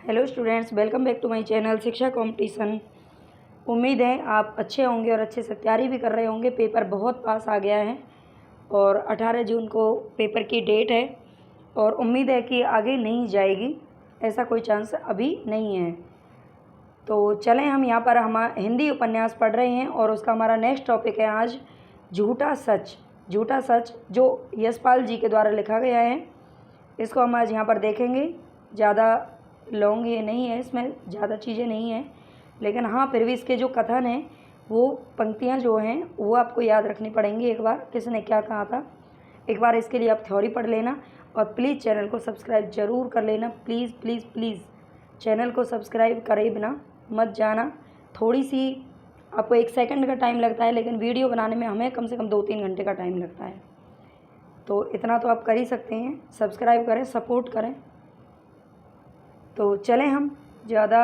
Hello students, welcome back to my channel Shiksha competition. उम्मीद है आप अच्छे होंगे और अच्छे से तैयारी भी कर रहे होंगे। पेपर बहुत पास आ गया है और 18 जून को पेपर की डेट है और उम्मीद है कि आगे नहीं जाएगी, ऐसा कोई चांस अभी नहीं है। तो चलें, हम यहाँ पर हम हिंदी उपन्यास पढ़ रहे हैं और उसका हमारा नेक्स्ट टॉपिक है आज झूठा सच। झूठा सच जो यशपाल जी के द्वारा लिखा गया है, इसको हम आज यहाँ पर देखेंगे। ज़्यादा लॉन्ग ये नहीं है, इसमें ज़्यादा चीज़ें नहीं हैं, लेकिन हाँ फिर भी इसके जो कथन हैं वो पंक्तियाँ जो हैं वो आपको याद रखनी पड़ेंगी। एक बार किसने क्या कहा था, एक बार इसके लिए आप थ्योरी पढ़ लेना और प्लीज़ चैनल को सब्सक्राइब ज़रूर कर लेना। प्लीज़ प्लीज़ प्लीज़ चैनल को सब्सक्राइब करे बिना मत जाना। थोड़ी सी आपको 1 सेकंड का टाइम लगता है, लेकिन वीडियो बनाने में हमें कम से कम 2-3 घंटे का टाइम लगता है। तो इतना तो आप कर ही सकते हैं, सब्सक्राइब करें, सपोर्ट करें। तो चलें, हम ज़्यादा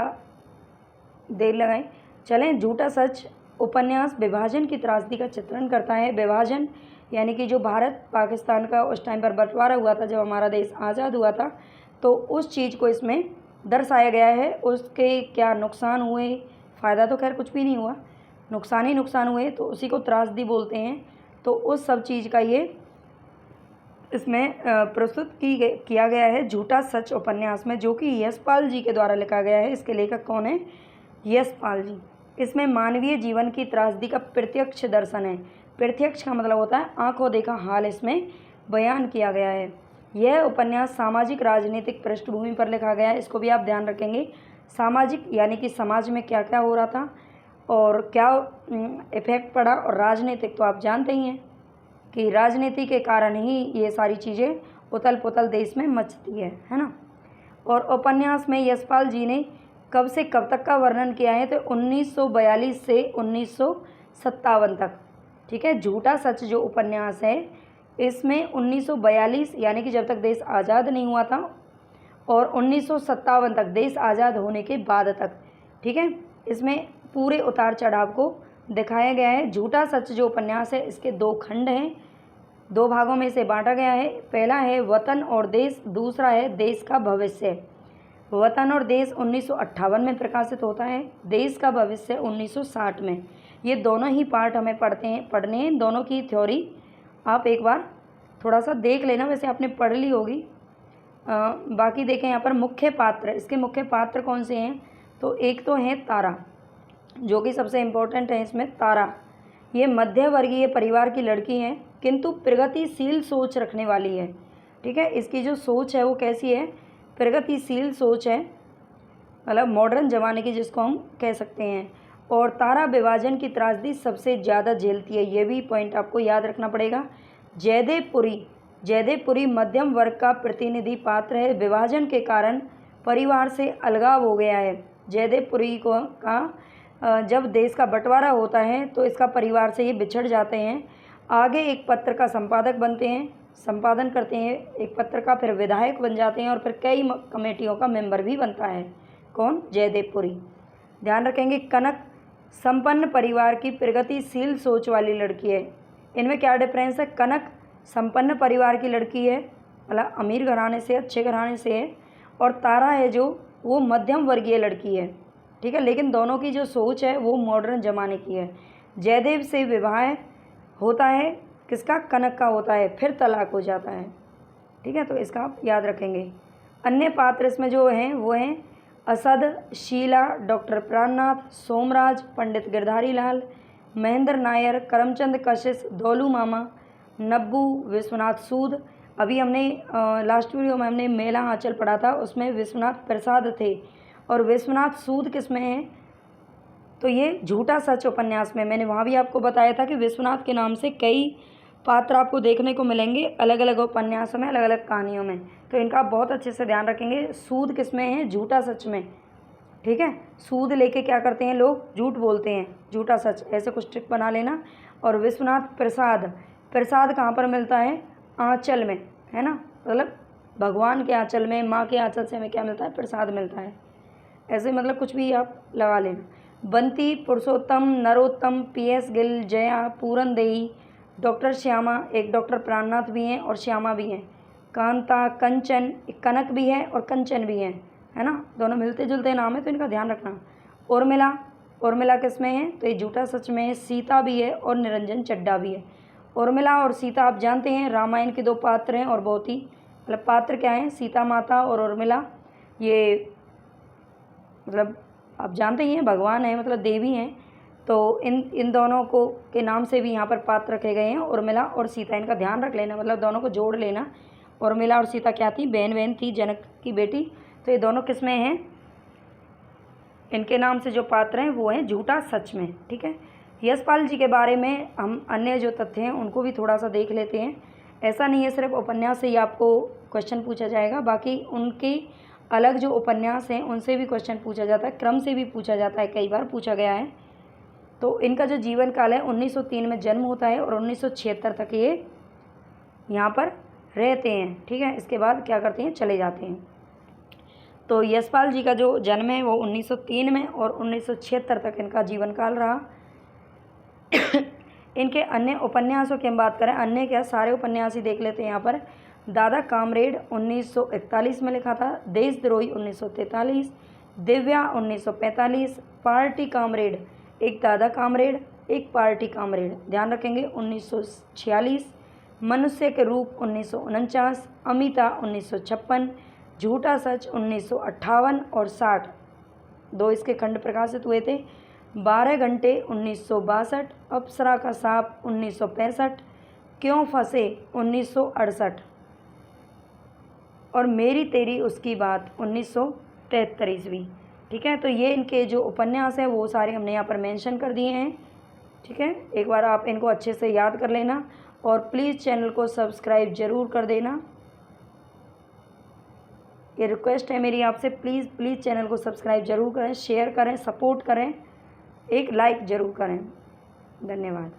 देर लगाएं, चलें। झूठा सच उपन्यास विभाजन की त्रासदी का चित्रण करता है। विभाजन यानी कि जो भारत पाकिस्तान का उस टाइम पर बंटवारा हुआ था, जब हमारा देश आज़ाद हुआ था, तो उस चीज़ को इसमें दर्शाया गया है। उसके क्या नुकसान हुए, फ़ायदा तो खैर कुछ भी नहीं हुआ, नुकसान ही नुकसान हुए, तो उसी को त्रासदी बोलते हैं। तो उस सब चीज़ का ये इसमें प्रस्तुत किया गया है झूठा सच उपन्यास में, जो कि यशपाल जी के द्वारा लिखा गया है। इसके लेखक कौन है? यशपाल जी। इसमें मानवीय जीवन की त्रासदी का प्रत्यक्ष दर्शन है। प्रत्यक्ष का मतलब होता है आंखों देखा हाल, इसमें बयान किया गया है। यह उपन्यास सामाजिक राजनीतिक पृष्ठभूमि पर लिखा गया है। इसको भी आप ध्यान रखेंगे। सामाजिक यानी कि समाज में क्या क्या हो रहा था और क्या इफेक्ट पड़ा, और राजनीतिक तो आप जानते ही हैं कि राजनीति के कारण ही ये सारी चीज़ें उथल पुथल देश में मचती है ना। और उपन्यास में यशपाल जी ने कब से कब तक का वर्णन किया है, तो 1942 से 1957 तक। ठीक है, झूठा सच जो उपन्यास है इसमें 1942 यानी कि जब तक देश आज़ाद नहीं हुआ था, और 1957 तक देश आज़ाद होने के बाद तक। ठीक है, इसमें पूरे उतार चढ़ाव को दिखाया गया है। झूठा सच जो उपन्यास है इसके 2 खंड हैं, 2 भागों में इसे बांटा गया है। पहला है वतन और देश, दूसरा है देश का भविष्य। वतन और देश 1958 में प्रकाशित होता है, देश का भविष्य 1960 में। ये दोनों ही पार्ट हमें पढ़ने हैं, दोनों की थ्योरी आप एक बार थोड़ा सा देख लेना, वैसे आपने पढ़ ली होगी। बाकी देखें यहाँ पर मुख्य पात्र, इसके मुख्य पात्र कौन से हैं, तो एक तो है तारा, जो कि सबसे इम्पोर्टेंट है इसमें। तारा ये मध्य वर्गीय परिवार की लड़की है, किंतु प्रगतिशील सोच रखने वाली है। ठीक है, इसकी जो सोच है वो कैसी है, प्रगतिशील सोच है, मतलब मॉडर्न ज़माने की जिसको हम कह सकते हैं। और तारा विभाजन की त्रासदी सबसे ज़्यादा झेलती है, ये भी पॉइंट आपको याद रखना पड़ेगा। जयदेवपुरी मध्यम वर्ग का प्रतिनिधि पात्र है। विभाजन के कारण परिवार से अलगाव हो गया है। जयदेवपुरी को जब देश का बंटवारा होता है तो इसका परिवार से ये बिछड़ जाते हैं। आगे एक पत्र का संपादक बनते हैं, संपादन करते हैं एक पत्र का, फिर विधायक बन जाते हैं और फिर कई कमेटियों का मेंबर भी बनता है। कौन? जयदेवपुरी। ध्यान रखेंगे, कनक संपन्न परिवार की प्रगतिशील सोच वाली लड़की है। इनमें क्या डिफरेंस है? कनक संपन्न परिवार की लड़की है, मतलब अमीर घराने से, अच्छे घराने से है, और तारा है जो वो मध्यम वर्गीय लड़की है। ठीक है, लेकिन दोनों की जो सोच है वो मॉडर्न ज़माने की है। जयदेव से विवाह होता है, किसका? कनक का होता है, फिर तलाक हो जाता है। ठीक है, तो इसका आप याद रखेंगे। अन्य पात्र इसमें जो हैं वो हैं असद, शीला, डॉक्टर प्राणनाथ, सोमराज, पंडित गिरधारी लाल, महेंद्र नायर, करमचंद कशिश, दौलू मामा, नब्बू, विश्वनाथ सूद। अभी हमने लास्ट वीडियो में हमने मेला आंचल पढ़ा था, उसमें विश्वनाथ प्रसाद थे, और विश्वनाथ सूद किस में है, तो ये झूठा सच उपन्यास में। मैंने वहाँ भी आपको बताया था कि विश्वनाथ के नाम से कई पात्र आपको देखने को मिलेंगे अलग अलग उपन्यासों में, अलग अलग कहानियों में, तो इनका आप बहुत अच्छे से ध्यान रखेंगे। सूद किस में है? झूठा सच में। ठीक है, सूद लेके क्या करते हैं लोग? झूठ बोलते हैं, झूठा सच, ऐसे कुछ ट्रिक बना लेना। और विश्वनाथ प्रसाद, प्रसाद कहाँ पर मिलता है? आंचल में, है ना, मतलब भगवान के आंचल में, माँ के आंचल से हमें क्या मिलता है? प्रसाद मिलता है। ऐसे मतलब कुछ भी आप लगा लेना। बंती, पुरुषोत्तम, नरोत्तम, PS गिल, जया, पूरनदेही, डॉक्टर श्यामा, एक डॉक्टर प्राणनाथ भी हैं और श्यामा भी हैं, कांता, कंचन, कनक भी है और कंचन भी है है ना, दोनों मिलते जुलते नाम है तो इनका ध्यान रखना। उर्मिला, उर्मिला किस में है, तो ये झूठा सच में है। सीता भी है और निरंजन चड्ढा भी है। उर्मिला और सीता आप जानते हैं रामायण के 2 पात्र हैं और बहुत ही मतलब पात्र क्या हैं, सीता माता और उर्मिला, ये मतलब आप जानते ही हैं भगवान है, मतलब देवी हैं। तो इन दोनों को के नाम से भी यहाँ पर पात्र रखे गए हैं, उर्मिला और सीता। इनका ध्यान रख लेना, मतलब दोनों को जोड़ लेना। उर्मिला और सीता क्या थी, बहन बहन थी, जनक की बेटी। तो ये दोनों किस में हैं, इनके नाम से जो पात्र हैं वो हैं झूठा सच में। ठीक है, यशपाल जी के बारे में हम अन्य जो तथ्य हैं उनको भी थोड़ा सा देख लेते हैं। ऐसा नहीं है सिर्फ उपन्यास से ही आपको क्वेश्चन पूछा जाएगा, बाकी उनके अलग जो उपन्यास हैं उनसे भी क्वेश्चन पूछा जाता है, क्रम से भी पूछा जाता है, कई बार पूछा गया है। तो इनका जो जीवन काल है 1903 में जन्म होता है और 1976 तक ये यहाँ पर रहते हैं। ठीक है, इसके बाद क्या करते हैं, चले जाते हैं। तो यशपाल जी का जो जन्म है वो 1903 में और 1976 तक इनका जीवन काल रहा। इनके अन्य उपन्यासों की हम बात करें, अन्य क्या सारे उपन्यास ही देख लेते हैं यहाँ पर। दादा कामरेड 1941 में लिखा था, देशद्रोही 1943, दिव्या 1945, पार्टी कामरेड, एक दादा कामरेड एक पार्टी कामरेड, ध्यान रखेंगे 1946, मनुष्य के रूप 1949, अमिता 1956, झूठा सच 1958 और 60, 2 इसके खंड प्रकाशित हुए थे। 12 घंटे 1962, अप्सरा का सांप 1965, क्यों फंसे 1968 और मेरी तेरी उसकी बात 1973। ठीक है, तो ये इनके जो उपन्यास हैं वो सारे हमने यहाँ पर मेंशन कर दिए हैं। ठीक है, एक बार आप इनको अच्छे से याद कर लेना और प्लीज़ चैनल को सब्सक्राइब ज़रूर कर देना। ये रिक्वेस्ट है मेरी आपसे, प्लीज़ चैनल को सब्सक्राइब ज़रूर करें, शेयर करें, सपोर्ट करें, एक लाइक ज़रूर करें। धन्यवाद।